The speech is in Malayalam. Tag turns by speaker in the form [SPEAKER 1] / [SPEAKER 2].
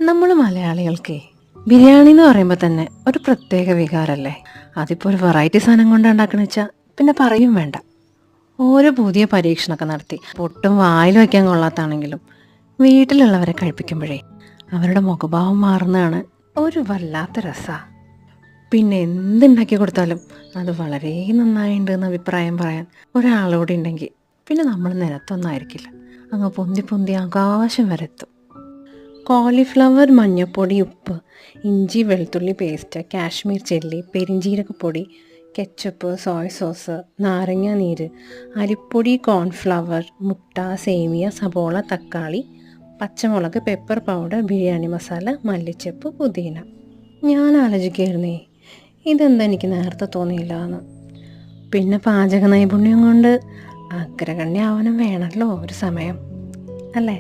[SPEAKER 1] നമ്മൾ മലയാളികൾക്കേ ബിരിയാണി എന്ന് പറയുമ്പോൾ തന്നെ ഒരു പ്രത്യേക വികാരമല്ലേ. അതിപ്പോൾ ഒരു വെറൈറ്റി സാധനം കൊണ്ട് ഉണ്ടാക്കണമെന്ന് വെച്ചാൽ പിന്നെ പറയും വേണ്ട. ഓരോ പുതിയ പരീക്ഷണമൊക്കെ നടത്തി പൊട്ടും വായിൽ വയ്ക്കാൻ കൊള്ളാത്താണെങ്കിലും വീട്ടിലുള്ളവരെ കഴിപ്പിക്കുമ്പോഴേ അവരുടെ മുഖഭാവം മാറുന്നതാണ് ഒരു വല്ലാത്ത രസമാണ്. പിന്നെ എന്തുണ്ടാക്കി കൊടുത്താലും അത് വളരെ നന്നായിട്ടുണ്ട് എന്ന് അഭിപ്രായം പറയാൻ ഒരാളോട് ഉണ്ടെങ്കിൽ പിന്നെ നമ്മൾ നിലത്തൊന്നായിരിക്കില്ല, അങ്ങ് പൊന്തി പൊന്തി ആകാശം വരെ എത്തും. കോളിഫ്ലവർ, മഞ്ഞൾപ്പൊടി, ഉപ്പ്, ഇഞ്ചി വെളുത്തുള്ളി പേസ്റ്റ്, കാശ്മീർ ചില്ലി, പെരിഞ്ജീരകപ്പൊടി, കെച്ചപ്പ്, സോയ സോസ്, നാരങ്ങ നീര്, അരിപ്പൊടി, കോൺഫ്ലവർ, മുട്ട, സേമിയ, സബോള, തക്കാളി, പച്ചമുളക്, പെപ്പർ പൗഡർ, ബിരിയാണി മസാല, മല്ലിച്ചപ്പ്, പുതിന. ഞാൻ ആലോചിക്കുകയായിരുന്നേ, ഇതെന്താ എനിക്ക് നേരത്തെ തോന്നിയില്ല എന്ന്. പിന്നെ പാചക നൈപുണ്യം കൊണ്ട് അഗ്രഗണ്യാവനം വേണമല്ലോ ഒരു സമയം, അല്ലേ?